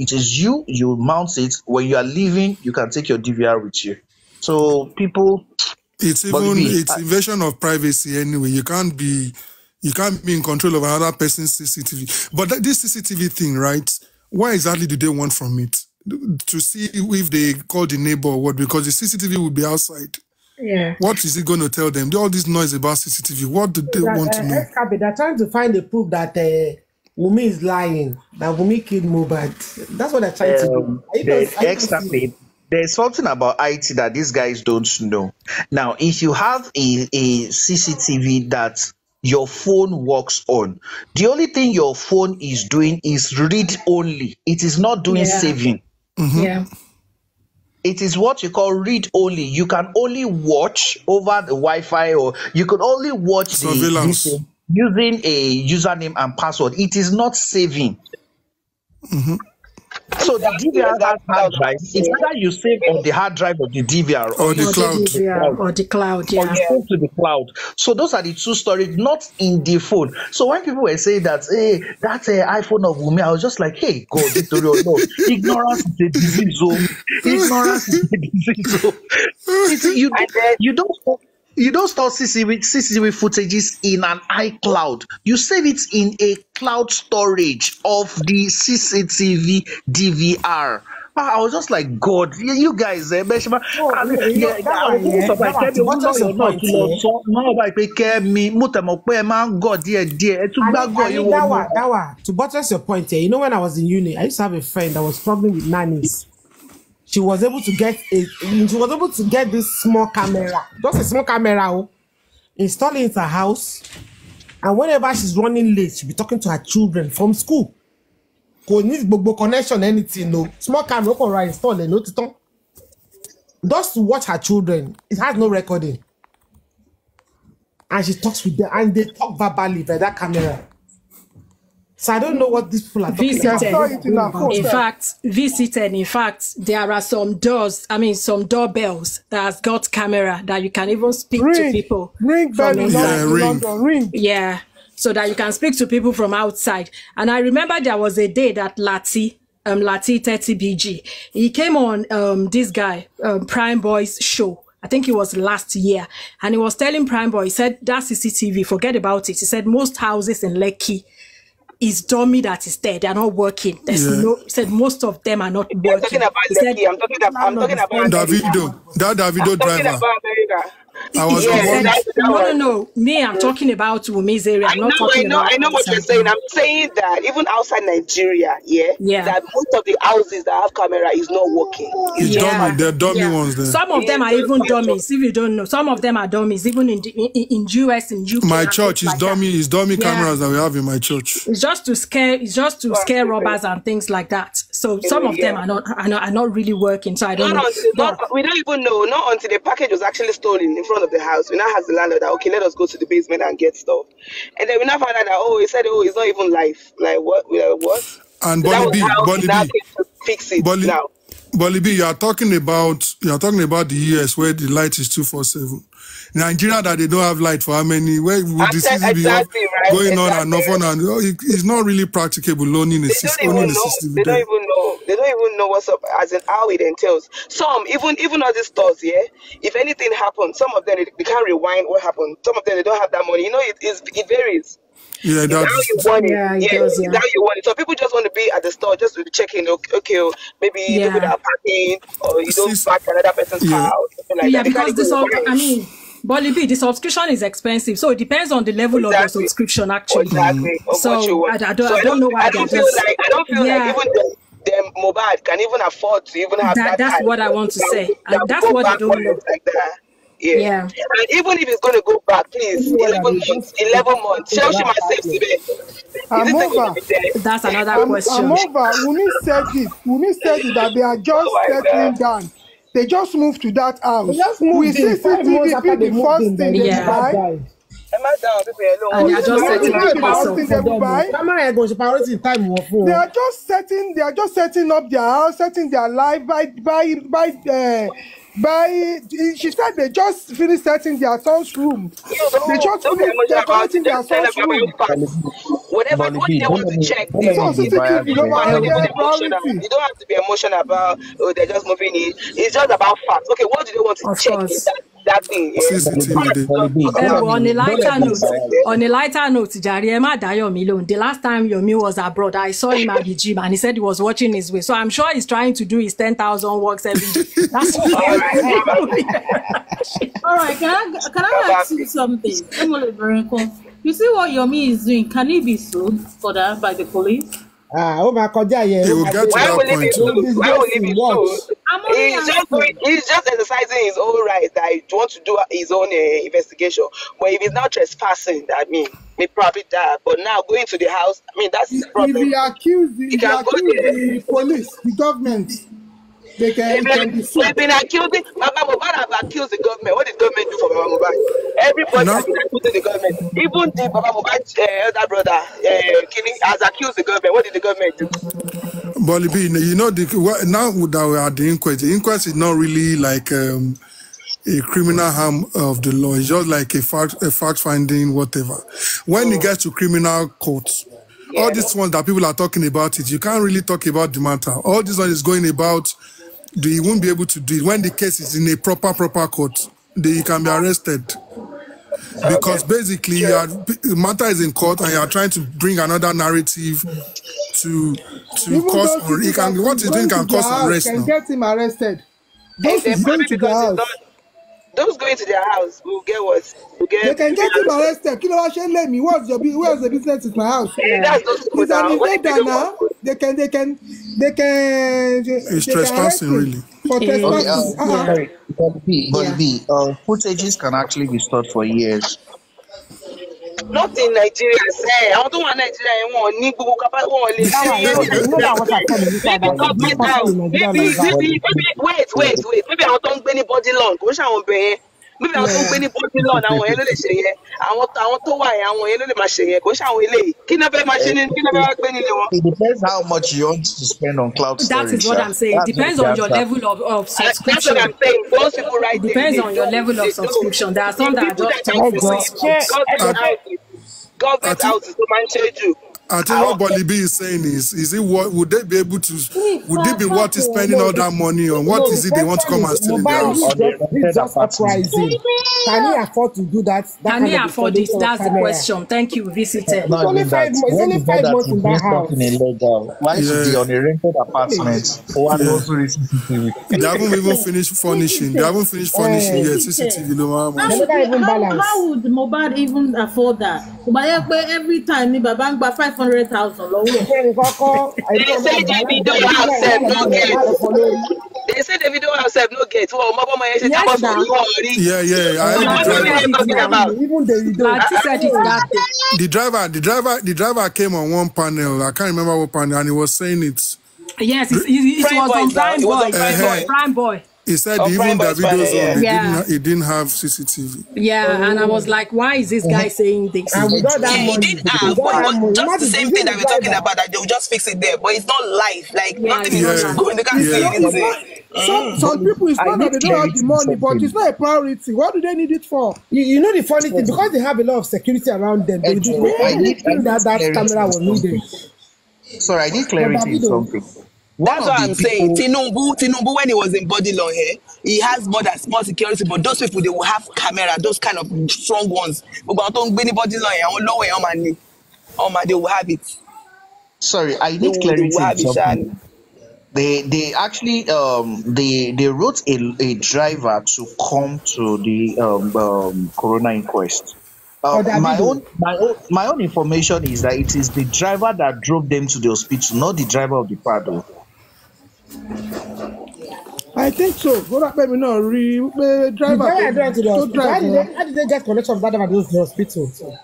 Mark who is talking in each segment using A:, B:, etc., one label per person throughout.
A: It is you. You mount it when you are leaving. You can take your DVR with you. So people,
B: It's invasion of privacy anyway. You can't be in control of another person's CCTV. But this CCTV thing, right? What exactly do they want from it? To see if they call the neighbor or what? Because the CCTV will be outside.
C: Yeah.
B: What is it going to tell them? All this noise about CCTV. What do they want to know?
C: They're trying to find the proof that Wumi is lying. That Wumi killed Mohbad. That's what they're trying to do.
A: Exactly. There's something about IT that these guys don't know. Now, if you have a CCTV that your phone works on, the only thing your phone is doing is read only. It is not doing saving.
B: Mm-hmm.
C: Yeah.
A: It is what you call read only. You can only watch over the Wi-Fi, or you can only watch
B: surveillance
A: using a username and password. It is not saving.
B: Mm-hmm.
A: So the DVR has hard drive. It's either you save on the hard drive of the DVR
B: or the cloud.
C: Or the cloud, yeah.
A: Or you save to the cloud. So those are the two storage, not in the phone. So when people were saying that, hey, that's an iPhone of Wumi, I was just like, hey, God, no. Ignorance is a disease. Ignorance is a disease. You don't store CCTV footages in an iCloud. You save it in a cloud storage of the CCTV DVR. I was just like, God, you guys,
C: What's your point? To buttress your point here, you know, when I was in uni, I used to have a friend that was struggling with nannies. She was able to get this small camera, just a small camera, install it in her house, and whenever she's running late, she'll be talking to her children from school. Need Bobo connection, anything, no small camera, right? Install it, no, just to watch her children. It has no recording, and she talks with them, and they talk verbally by that camera. So I don't know what these people are talking about.
D: In fact, there are some doorbells that has got camera that you can even speak to people.
E: Ring.
D: Yeah, so that you can speak to people from outside. And I remember there was a day that Lati 30BG, he came on this guy, Prime Boy's show. I think it was last year. And he was telling Prime Boy, he said, that CCTV, forget about it. He said, most houses in Lekki is dummy that is there. They are not working. There's he said most of them are not working. I'm talking
E: about
B: Davido. That Davido driver.
D: No. Me, I'm talking about Wumi's area.
F: I know what you're saying. I'm saying that even outside Nigeria, that most of the houses that have camera is not working.
B: It's dummy. They're dummy ones there.
D: Some of them are even dummies. If you don't know, some of them are dummies. Even in US, in UK.
B: My church is dummy. It's dummy cameras that we have in my church.
D: It's just to scare robbers and things like that. So some of them are not really working. So I don't know.
F: We don't even know. Not until the package was actually stolen in front of the house. We now has the landlord that, okay, let us go to the basement and get stuff. And then we now found out that, he said, it's not even live. Like, what? What?
B: And
F: so
B: Bolly B, you are talking about the US where the light is 247. Nigeria that they don't have light for how many? Where would the CCTV going on and off on? And it's not really practicable owning a system.
F: They don't even know. They don't even know what's up, as in how it entails. Some even all these stores, if anything happens, some of them they can't rewind what happened. Some of them they don't have that money. You know, it varies.
B: Yeah, that's
F: how you want it. How you want it. So people just want to be at the store just to check in. Okay, maybe people that are parking or you don't park another person's car or something like that.
D: Because Bolly B, the subscription is expensive, so it depends on the level of the subscription actually.
F: Exactly.
D: So I don't know why.
F: I don't feel like even them Mohbad can even afford to even have that.
D: That's what I want to say, and that's what I don't know.
F: Like that. Yeah. And even if it's going to go back, please, 11 months.
D: That's another question.
E: Wumi said it that they are just settling down. They just moved to that house. We see CCTV the first thing they buy.
D: And they are just setting
E: up their house, setting their life she said they just finished setting their son's room. They just finished decorating their son's room.
F: Whatever
A: But
F: what they
A: don't
F: want
A: let
F: to
A: me
F: check,
A: don't
F: they
A: let
E: So
A: me
F: will.
A: be biased.
E: CCTV, no
F: You don't
E: man,
F: have to be
E: get
F: emotional.
E: priority.
F: You don't have to be emotional about they're just moving it. It's just about facts. Okay, what do they want to
D: Of
F: check in
D: course.
F: that thing? Yeah.
B: CCTV day.
A: Don't let
D: On a
A: me
D: lighter note,
F: Yeah.
D: on a lighter note, Jare Emma Dayomi Loan. The last time Yomi was abroad, I saw him at the gym and he said he was watching his way. So I'm sure he's trying to do his 10,000 walks every day. That's what
F: All right,
G: All right, can I ask you something? You see what Yomi is doing? Can he be sued for that by the police?
C: Oh my God, yeah.
B: It will get to
F: Why
B: that
F: will he be
B: point.
C: Don't
F: sued? Why will he
C: disgrace
F: be
C: him, watch.
F: sued?
G: I'm only asking.
F: He's just exercising his own right that he wants to do his own investigation. But if he's not trespassing, I mean, may probably die. But now going to the house, I mean, that's his
E: If
F: problem.
E: he
F: He can
E: accuse
F: go there.
E: the police, the government,
F: They've
E: he can be sued.
F: been accusing Baba Mohbad have accused the government. What did government do for Baba Mohbad? Everybody
B: Now,
F: has been accusing the government. Even the Baba Mohbad's elder brother, Killing, has accused the government. What did the government do?
B: Bolly B, now that we are at the inquest is not really like a criminal harm of the law. It's just like a fact finding, whatever. When it gets to criminal courts, all
F: Yeah.
B: these ones that people are talking about it, you can't really talk about the matter. All this one is going about, you won't be able to do it. When the case is in a proper court, you can be arrested. Because basically, the matter is in court and you are trying to bring another narrative to
E: Even
B: cause,
E: those
B: or it
E: people
B: can,
E: that
B: what
E: is
B: is doing
E: going
B: can
E: to their
B: cause
E: house
B: arrest
E: can
B: now.
E: get him arrested. Those
F: And
E: is
F: probably
E: going to their
F: because it's
E: house.
F: not those going to their house will get what? Will
E: They
F: get
E: can get him arrested. Kí ló wá ṣe ń lé mi? Where's the business with my house?
F: That's those people
E: He's an
F: now. What if they
E: invader
F: don't
E: now.
F: want
E: They can
B: It's
E: they can arrest
B: trespassing,
E: him
B: really.
E: for
A: Okay,
E: trespassing.
D: Yeah.
A: sorry,
D: Yeah.
A: footages can actually be stored for years.
F: not in Nigeria, say. I don't want Nigeria. I want Nibu Kapa.
C: That one, you know that what I said in this side,
F: Maybe
C: that it's not
F: government
C: possible
F: house.
C: in Nigeria
F: Maybe,
C: like that.
F: maybe, maybe. Wait. Maybe I don't any body long. Kò ṣe àwọn obìnrin. Maybe I don't
C: Yeah.
F: any body long. Àwọn yẹn ló lè ṣe yẹn. Àwọn tó wà yẹn, àwọn yẹn ló lè máa ṣe yẹn. Kò ṣe àwọn eléyìí. Kí náà fẹ́ máa ṣe ní? Kí náà fẹ́ wá gbé nílé wọn?
A: It depends how much you want to spend on cloud
D: That
A: storage.
D: is what I'm saying.
A: That's
D: Depends
A: just
D: on
A: the
D: your
A: answer.
D: level of
F: That's
D: subscription.
F: what I'm saying. Those people right
D: It
F: there.
D: depends
F: they
D: on your
F: don't-
D: level
F: they
D: of
F: don't-
D: subscription. There are some
F: the
D: that are
F: people
D: just
F: that are
D: 10%.
F: government
B: I think-
F: houses to manage you.
B: I think what Bolly B is saying is it what would they be able to? Would it be worth spending all that money on? What is it they want to come and steal in their house?
C: It's just uprising. Can he afford to do that?
D: Can he afford it?
C: installation of
D: That's the
C: camera?
D: question. Thank you, visitor.
A: Not
C: only
A: even
C: 5
A: that.
C: months. It's
A: When
C: only
A: you know
C: 5
A: that
C: months
A: you
C: in
A: doing
C: that house.
A: something illegal, why should be
B: Yeah.
A: on a rented apartment or
B: Yeah.
A: also CCTV?
B: They haven't even finished furnishing. They haven't finished furnishing yet. CCTV, no
G: How
B: matter.
C: They never even
G: would,
C: balance.
G: how would Mohbad even afford that? Every time ni baba ń gba 500,000 lọ́wọ́.
F: They say the video herself no get. Well,
D: Yes, now.
B: Yeah. I heard the driver.
C: Even the
D: Lati said it that day.
B: The driver came on one panel. I can't remember what panel, and he was saying it.
D: Yes, it
F: Prime
D: was on
F: Boys now.
D: Prime
F: It was
D: Boy.
F: on Prime Boy.
D: Prime Boy.
B: He said
F: Oh,
B: even
F: Prime
B: the
F: Boys
B: videos
F: panel,
B: on,
D: yeah.
B: it didn't have CCTV.
D: Yeah, and I was like, why is this guy saying this?
C: and with all that
F: He
C: money,
F: did have,
C: with all
F: but it
C: that money,
F: was just
C: imagine
F: the same
C: if
F: thing that we're talking
C: driver-
F: about, that they'll just fix it there. But it's not live. Like,
D: Yeah,
F: nothing
D: it's
F: is
B: not
F: going. They can't
B: live.
F: say
B: Yeah.
F: anything.
E: Some people, it's
A: I
E: not that
A: need
E: they don't have
A: clarity
E: the money, but
A: something.
E: it's not a priority. What do they need it for?
C: You know the funny thing, because they have a lot of security around them, they just
A: I need
C: that
A: clarity
C: camera was
A: on
C: needed.
A: Sorry, I need clarity in something.
F: That's what I'm saying. Tinubu, when he was in body law here, he has more than small security, but those people, they will have camera, those kind of strong ones. But don't body law here, they will have it.
A: Sorry, I
F: They
A: need
F: will
A: clarity in
F: have it.
A: something. They actually they wrote a driver to come to the coroner inquest. My own information is that it is the driver that drove them to the hospital, not the driver of the Prado.
E: I think so. Go that baby no driver.
C: How did they get connection with that driver to the hospital?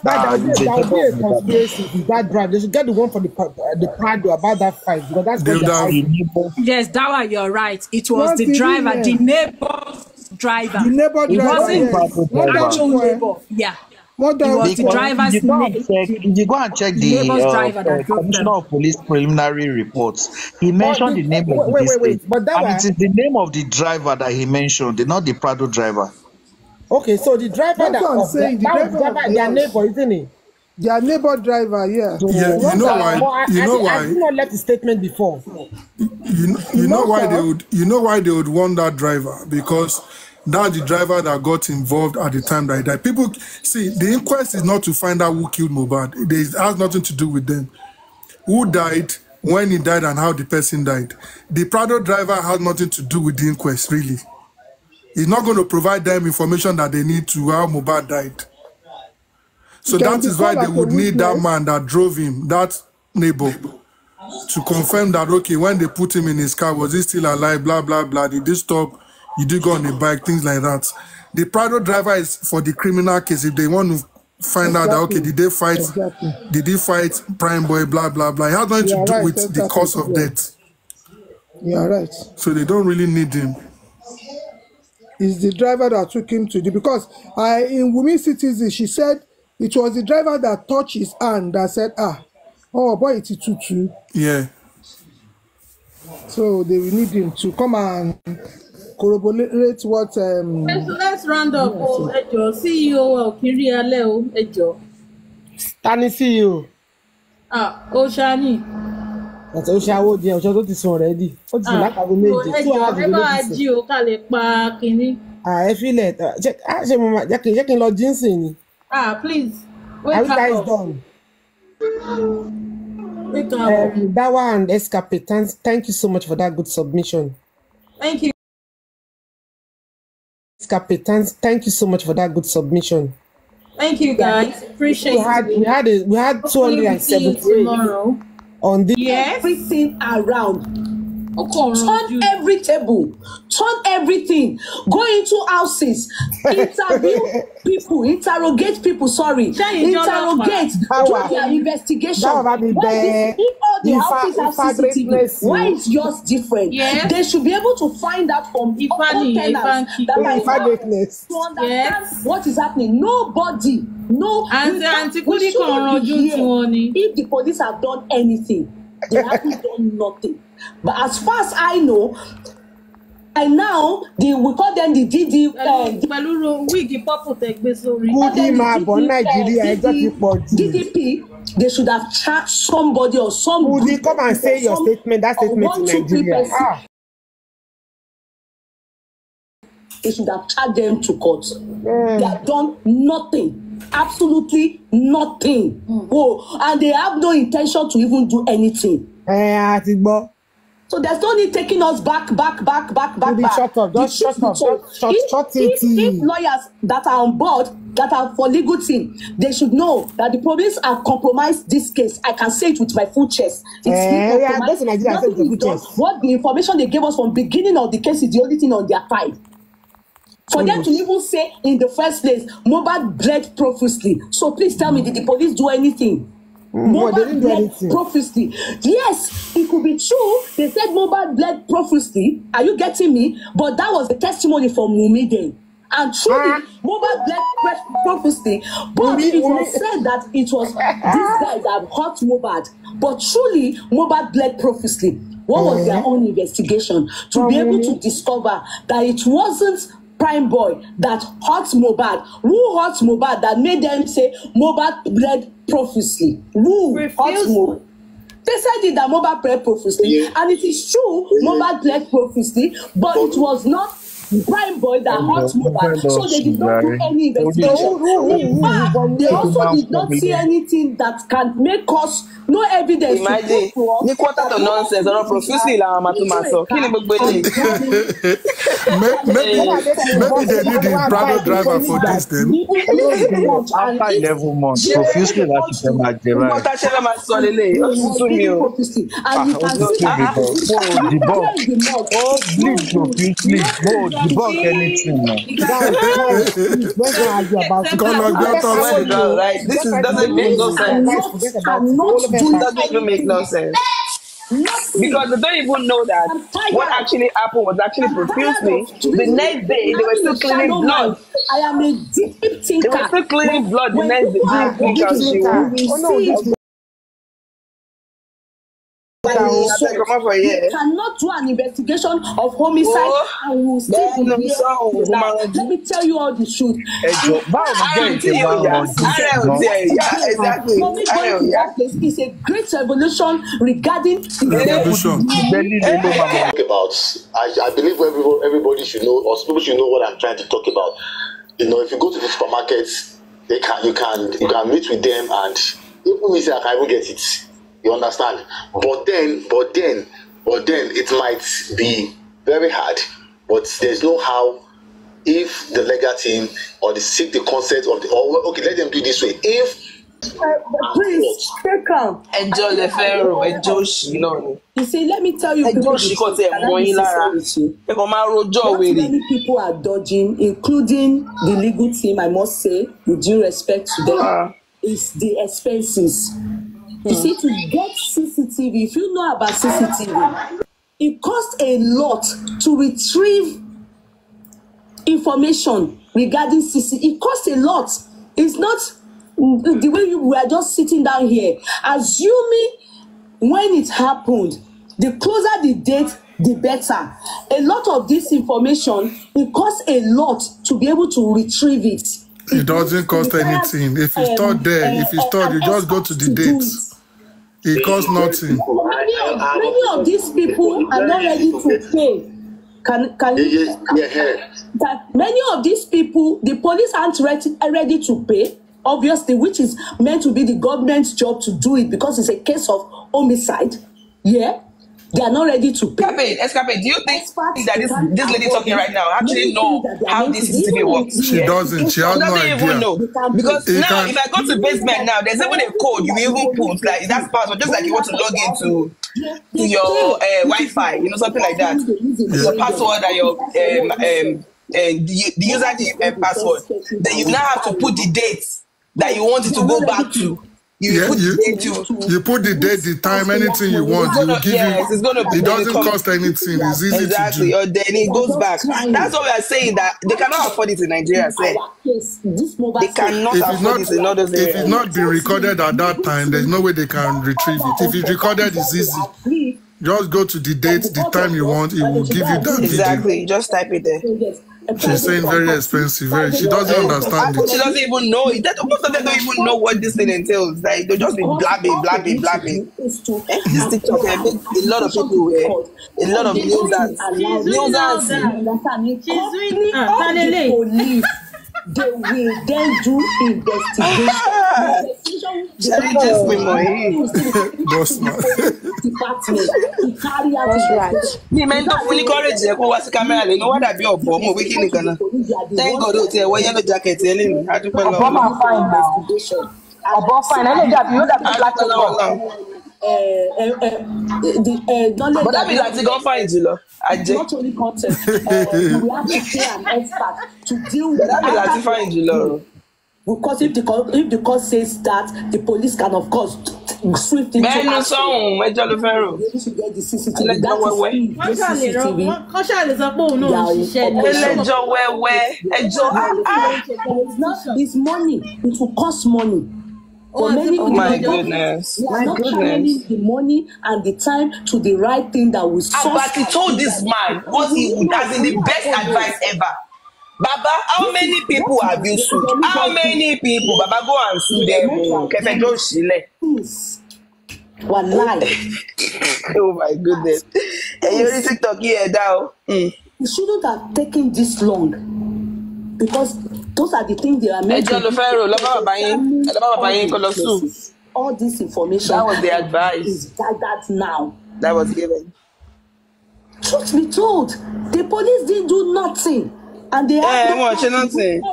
C: That would be a conspiracy with that drive. They should get the one for the Prado about that fight, because that's what they're fighting.
D: Yes, Dawa, you're right. It was the driver, the neighbor's driver.
E: The neighbor
D: It
E: driver.
D: wasn't actual neighbor. Yeah.
E: What
D: It was the driver's
A: If
D: name.
A: you go and check
D: The neighbor's driver
A: the
D: that drove
A: Commissioner
D: them.
A: of Police preliminary reports, he mentioned the name of the
C: Wait.
A: district.
C: But that
A: And
C: was
A: it is the name of the driver that he mentioned, not the Prado driver.
C: okay. So the driver
E: That's what I'm saying, the
C: that was
E: driver
C: driver,
E: of
C: their
E: the
C: neighbor, isn't it?
E: Their neighbor driver, yeah.
B: Yeah, you know why? You know why?
C: I did not let the statement before.
B: You know why they would? You know why they would want that driver? Because that's the driver that got involved at the time that he died. People see the inquest is not to find out who killed Mohbad. It has nothing to do with them. Who died, when he died, and how the person died. The Prado driver has nothing to do with the inquest, really. He's not going to provide them information that they need to how Mohbad died. So that is why they would need that man that drove him, that neighbor, to confirm that, okay, when they put him in his car, was he still alive, blah, blah, blah, did he stop, he did go on a bike, things like that. The Prado driver is for the criminal case. If they want to find out that, okay, did they fight, did he fight Prime Boy, blah, blah, blah. It has nothing to do with the cause of death.
E: Yeah, right.
B: So they don't really need him.
E: It's the driver that took him to the, because in Wumi Citizen, she said it was the driver that touched his hand that said, oh boy, it's tutu.
B: Yeah.
E: So they will need him to come and corroborate what.
G: Let's round up. Ejo CEO Okiri Ale Ejo.
C: Tani CEO.
G: Oshani.
C: That's Oshawo je Osho tó ti sùn already. Ó ti sùn látago méje.
G: Ejo ẹ bá jí o ká lè pa kíní.
C: Ẹ fi le. Ṣé mo ma jẹ́ kí n lọ jínsìn ni.
G: Please.
C: Are you guys done? Dawa and Escape, thank you so much for that good submission.
G: Thank you.
C: Escape, thank you so much for that good submission.
G: Thank you, guys. Appreciate it.
C: We had 278 on this.
H: Yes. Everything around. Turn every table, turn everything, go into houses, interview people, interrogate people, interrogate, do their investigation. If all the houses have CCTV, why is yours different?
G: Yes.
H: They should be able to find out from all tenants that to understand what is happening. Nobody, if the police have done anything. They haven't done nothing. But as far as I know, and now we call them the DDP, they should have charged somebody or somebody.
C: Come and say your statement, that statement in Nigeria.
H: They should have charged them to court. They have done nothing. Absolutely nothing. And they have no intention to even do anything. So there's no need taking us back.
C: Shut up. Just shut up.
H: If lawyers that are on board, that are for legal team, they should know that the police have compromised this case. I can say it with my full chest. What the information they gave us from the beginning of the case is the only thing on their side. For them to even say in the first place, Mohbad bled profusely. So please tell me, did the police do anything? Mohbad bled profusely. Yes, it could be true. They said Mohbad bled profusely. Are you getting me? But that was the testimony from Wumi then. And truly, Mohbad bled profusely. But it was said that it was this guy that hurt Mohbad. But truly, Mohbad bled profusely. What was their own investigation? To be able to discover that it wasn't Prime Boy that hurt Mohbad. Who hurt Mohbad that made them say Mohbad bled profusely? Who hurt Mohbad? They said it that Mohbad bled profusely, and it is true Mohbad bled profusely, but it was not Prime Boy that hurt Mohbad. So they did not do any investigation. In fact, they also did not see anything that can make us no evidence.
F: Imagine, ni quarter to nonsense. Or profusely la matumaso.
B: Maybe they need the Prado driver for this then.
A: After 11 months, profusely that you can
F: What I shall my son lele.
H: And you can see
A: debunk anything.
F: Right. This doesn't make no sense. Doesn't even make no sense. Because they don't even know that what actually happened was actually profusely. The next day, they were still cleaning blood.
H: I am a deep thinker.
F: They were still cleaning blood the next day.
H: You cannot do an investigation of homicide and we will still be here. Now, let me tell you all the truth.
F: Exactly.
H: For me, going to that place is a great revolution regarding
I: I believe everybody should know, or people should know what I'm trying to talk about. You know, if you go to the supermarkets, you can meet with them, and even me say I can even get it. You understand? But then it might be very hard. But there's no how if the legal team or seek the consent of okay, let them do it this way. If
H: please take calm.
F: Enjoy the pharaoh, enjoy
H: You see, let me tell you, people, many people are dodging, including the legal team. I must say, with due respect to them, is the expenses. You see, to get CCTV, if you know about CCTV, it costs a lot to retrieve information regarding CCTV. It costs a lot. It's not the way we are just sitting down here. Assuming when it happened, the closer the date, the better. A lot of this information, it costs a lot to be able to retrieve it.
B: It doesn't cost anything. If it's stored there, you just go to the dates. It costs nothing.
H: Many of these people are not ready to pay. Can you? That many of these people, the police aren't ready to pay. Obviously, which is meant to be the government's job to do it because it's a case of homicide. Yeah. They are not ready to pay.
F: Escape, do you think that this lady talking right now actually know how this CCTV works?
B: She doesn't. She has no idea.
F: Even know. Because now, if I go to basement now, there's even a code you even put, like that's password, just like you want to log into your Wi-Fi, something like that. Your password and your the username password. Then you now have to put the dates that you want it to go back to. You put
B: the date, the time, anything you want. It will give you. It doesn't cost anything. It's easy to do.
F: Or then it goes back. That's what we are saying, that they cannot afford it in Nigeria. They cannot afford it in others.
B: If it's not been recorded at that time, there's no way they can retrieve it. If it's recorded, it's easy. Just go to the date, the time you want. It will give you that video.
F: Exactly. Just type it there.
B: She's saying very expensive. She doesn't understand it.
F: She doesn't even know it. Most of them don't even know what this thing entails. Like they'll just be blabbing. This TikTok, a lot of people, a lot of users.
H: They will then do investigation. Department to carry out investigation.
F: Thank God, yellow jacket. But that means that you don't find you,
H: not only content. We have to pay an expert to deal with
F: that. Means that you find you,
H: because if the court says that, the police can of course swift into action.
F: You should get
H: the CCTV. It's money. It will cost money.
F: My goodness.
H: We are not having the money and the time to the right thing that will solve.
F: But he told this man what he would have been the best advice ever. Baba, how many people have you sued? How many people? Baba, go and sue them. Oh my goodness. You're TikTok here now.
H: It shouldn't have taken this long. Because those are the things they are making. All this information
F: that was the advice
H: is gathered now.
F: That was given.
H: Truth be told, the police didn't do nothing. And they have
F: nothing.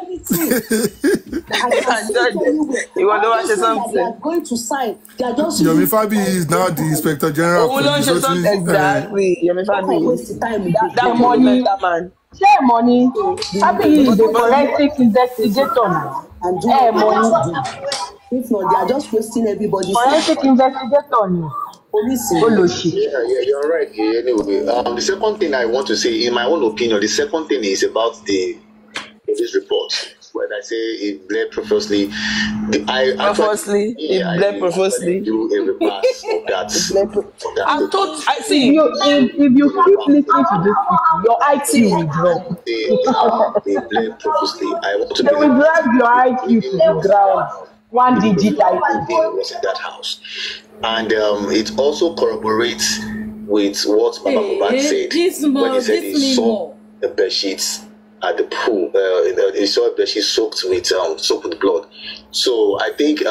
H: You want to watch something? They are going to sign. They are just.
B: Yomi Fabi is now the Inspector General.
F: Exactly. Yomi Fabi.
G: That money. Share money. Fabi is the forensic investigator now.
H: And do money. If not, they are just wasting everybody's time.
G: Forensic investigator.
I: Yeah, you're right. Anyway, the second thing I want to say, in my own opinion, the second thing is about the police report. when I say it bled profusely, I
F: Profusely,
I: yeah,
F: it bled profusely.
I: do a reverse of that.
F: I thought, I see.
H: If you keep listening to this, your IQ will drop.
I: They bled profusely. I want to
H: They will drive your IQ to the ground. One digit IQ.
I: Was in that house, and it also corroborates with what Baba Mohbad said when he said he saw the bed sheets at the pool. He saw a bed sheet soaked with blood. So I think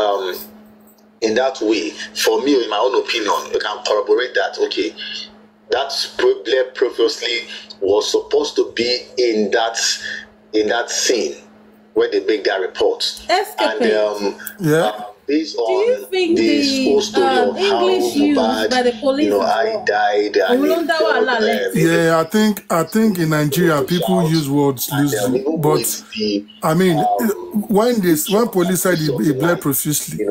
I: in that way, for me, in my own opinion, you can corroborate that. Okay, that bled previously was supposed to be in that scene where they make that report. And based on this whole story of how Mohbad, I died,
B: I think in Nigeria people use words loosely, but I mean, when police said he bled profusely,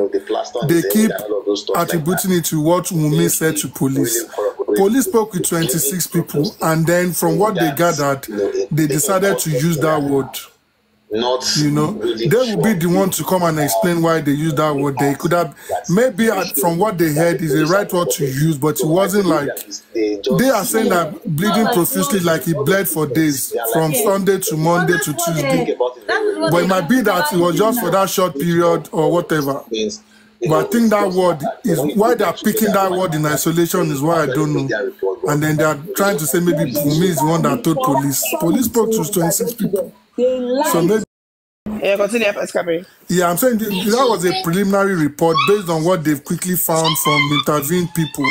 B: they keep attributing it to what Wumi said to police. Police spoke with 26 people, and then from what they gathered, they decided to use that word. They will be the one to come and explain why they use that word. They could have, maybe from what they heard, is the right word to use, but it wasn't like, they are saying that bleeding profusely, like he bled for days, from Sunday to Monday to Tuesday. But it might be that it was just for that short period or whatever. But I think that word is why they are picking that word in isolation is why I don't know. And then they are trying to say maybe Wumi is the one that told police. Police spoke to 26 people. So maybe,
F: continue, Pascal.
B: Yeah, I'm saying that was a preliminary report based on what they've quickly found from intervened people.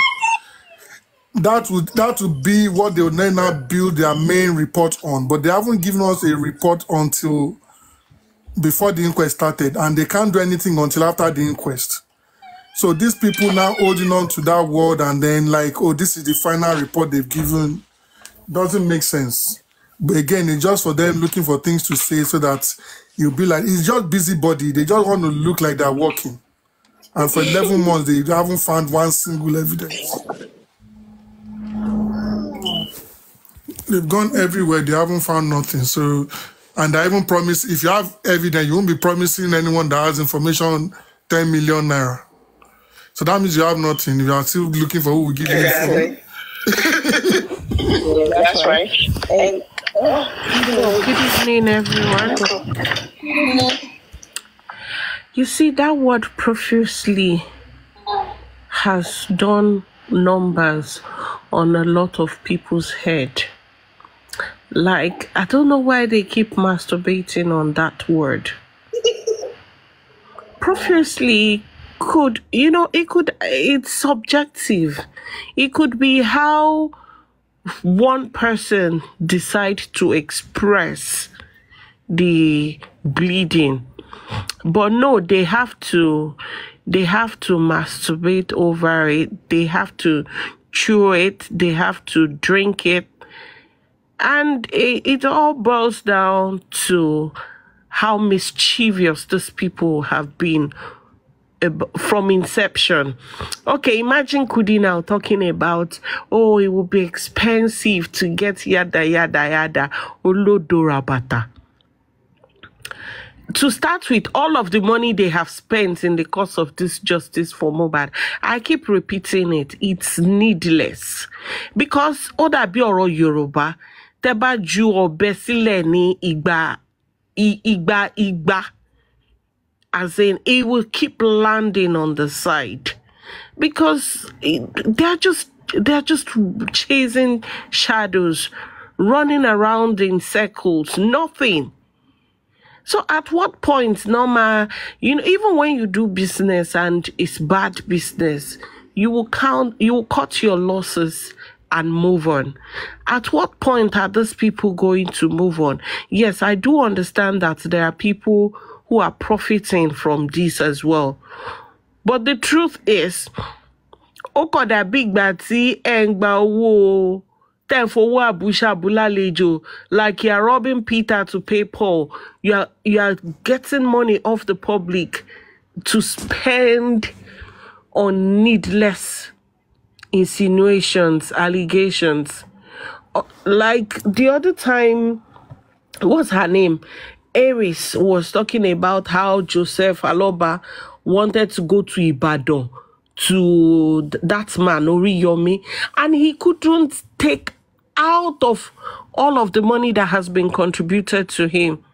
B: That would be what they would now build their main report on. But they haven't given us a report until before the inquest started, and they can't do anything until after the inquest. So these people now holding on to that word and then like, oh, this is the final report they've given, doesn't make sense. But again, it's just for them looking for things to say so that you'll be like, it's just busybody. They just want to look like they're working. And for 11 months, they haven't found one single evidence. They've gone everywhere. They haven't found nothing. So, and I even promise, if you have evidence, you won't be promising anyone that has information 10 million naira. So that means you have nothing. You are still looking for who will give you information.
F: That's right. And
J: good evening, everyone. You see, that word profusely has done numbers on a lot of people's head. Like, I don't know why they keep masturbating on that word. Profusely could, it's subjective. It could be how one person decides to express the bleeding. But no, they have to masturbate over it. They have to chew it. They have to drink it. And it all boils down to how mischievous these people have been from inception. Okay, imagine Kudi now talking about, oh, it will be expensive to get yada, yada, yada, olodorabata. To start with, all of the money they have spent in the course of this justice for Mohbad, I keep repeating it, it's needless. Because Oda bi oro Yoruba, teba ju obe sile ni igba. As in, it will keep landing on the side. Because they're just chasing shadows, running around in circles, nothing. So at what point, Norma, even when you do business and it's bad business, you will cut your losses and move on. At what point are these people going to move on? Yes, I do understand that there are people who are profiting from this as well. But the truth is, Okoda big bati engba wo. Like you're robbing Peter to pay Paul. You are getting money off the public to spend on needless insinuations, allegations. Like the other time, what's her name? Aries was talking about how Joseph Aloba wanted to go to Ibadan to that man, Oriyomi, and he couldn't take out of all of the money that has been contributed to him.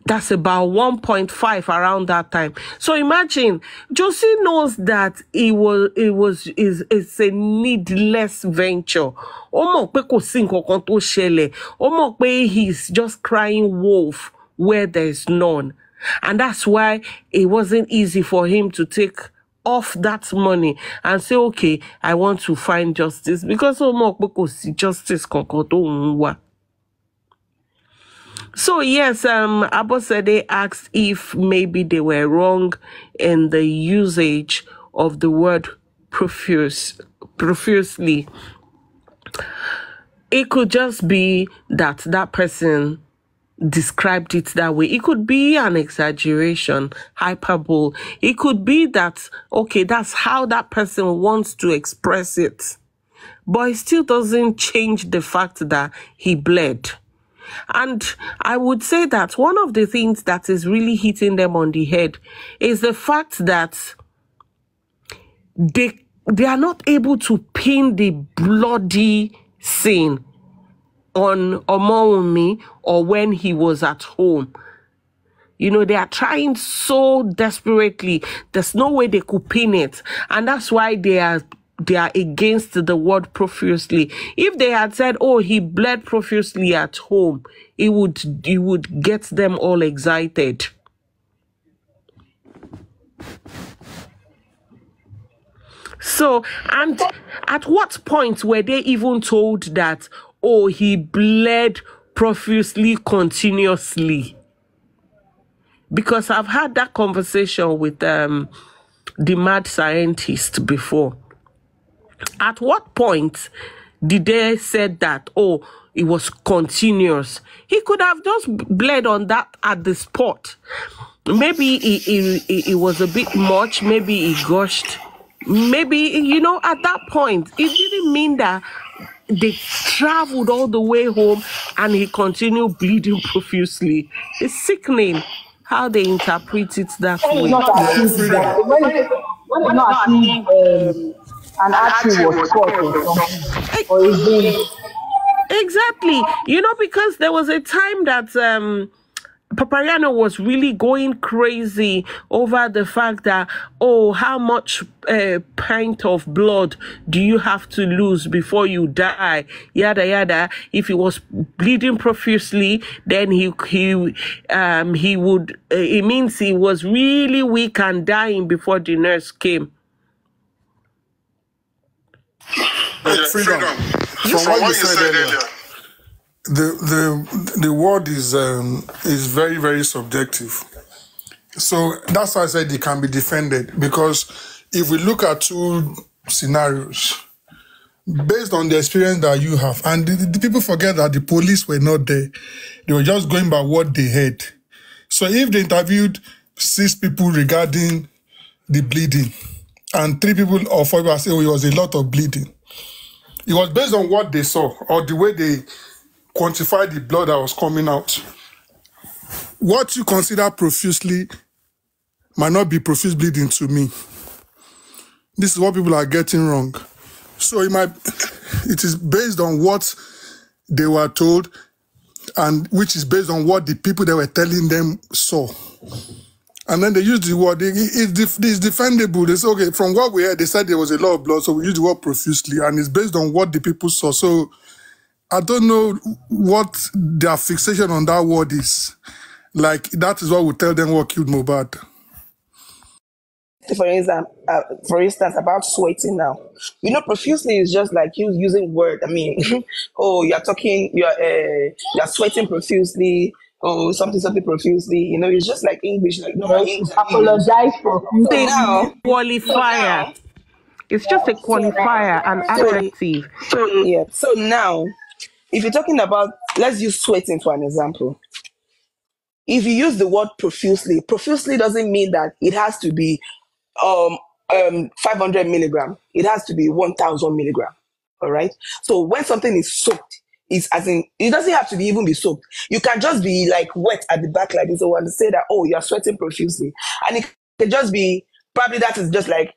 J: That's about 1.5 around that time. So imagine, Josie knows that it's a needless venture. He's just crying wolf where there's none. And that's why it wasn't easy for him to take off that money and say, okay, I want to find justice. Because justice konkoto. So yes, Abosede asked if maybe they were wrong in the usage of the word profusely. It could just be that that person described it that way. It could be an exaggeration, hyperbole. It could be that, okay, that's how that person wants to express it. But it still doesn't change the fact that he bled. And I would say that one of the things that is really hitting them on the head is the fact that they are not able to pin the bloody scene on Omowumi or when he was at home. You know, they are trying so desperately. There's no way they could pin it. And that's why they are against the word profusely. If they had said, oh, he bled profusely at home, it would get them all excited. So, and at what point were they even told that, oh, he bled profusely continuously? Because I've had that conversation with the mad scientist before. At what point did they say that, oh, it was continuous? He could have just bled on that at the spot. Maybe it was a bit much. Maybe he gushed. Maybe, you know, at that point, it didn't mean that they traveled all the way home and he continued bleeding profusely. It's sickening how they interpret it that way.
H: An artery was cut or something.
J: Exactly. You know, because there was a time that Papariano was really going crazy over the fact that, oh, how much pint of blood do you have to lose before you die? Yada yada. If he was bleeding profusely, then he would. It means he was really weak and dying before the nurse came.
B: Freedom. From what you said earlier, the word is very, very subjective. So that's why I said it can be defended, because if we look at two scenarios based on the experience that you have, and the people forget that the police were not there, they were just going by what they heard. So if they interviewed 6 people regarding the bleeding and 3 people or 4 people say, oh, it was a lot of bleeding, it was based on what they saw or the way they quantified the blood that was coming out. What you consider profusely might not be profuse bleeding to me. This is what people are getting wrong. So it is based on what they were told, and which is based on what the people they were telling them saw. And then they use the word, it's defendable. They say, okay, from what we heard, they said there was a lot of blood, so we use the word profusely, and it's based on what the people saw. So I don't know what their fixation on that word is. Like, that is what will tell them what killed Mohbad.
F: For instance, about sweating now. You know, profusely is just like you using word. I mean, oh, you're sweating profusely. Oh, something profusely. You know, it's just like English. Like, no,
H: apologize profusely.
F: Now,
J: qualifier. It's just a qualifier, an adjective.
F: So now, if you're talking about, let's use sweating for an example. If you use the word profusely doesn't mean that it has to be 500 milligram. It has to be 1,000 milligram. All right. So when something is soaked, is as in, it doesn't have to be even be soaked. You can just be like wet at the back like this, or want to say that, oh, you're sweating profusely. And it can just be, probably that is just like,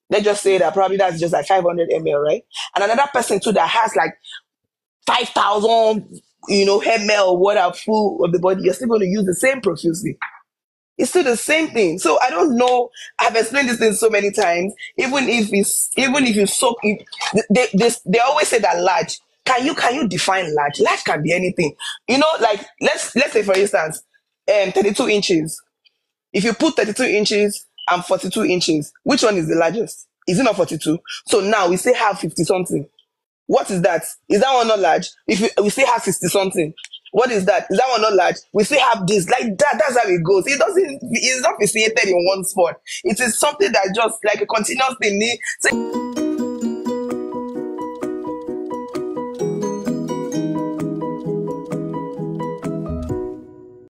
F: let's just say that probably that's just like 500 ml, right? And another person too that has like 5,000, ml whatever full of the body, you're still going to use the same profusely. It's still the same thing. So I don't know. I've explained this thing so many times. Even if you soak it, they always say that large. Can you define large? Large can be anything. Like let's say for instance, 32 inches. If you put 32 inches and 42 inches, which one is the largest? Is it not 42? So now we say have 50 something. What is that? Is that one not large? If we still have 60 something, what is that? Is that one not large? We still have this. Like that, that's how it goes. It's not fixated in one spot. It is something that just like a continuous thing.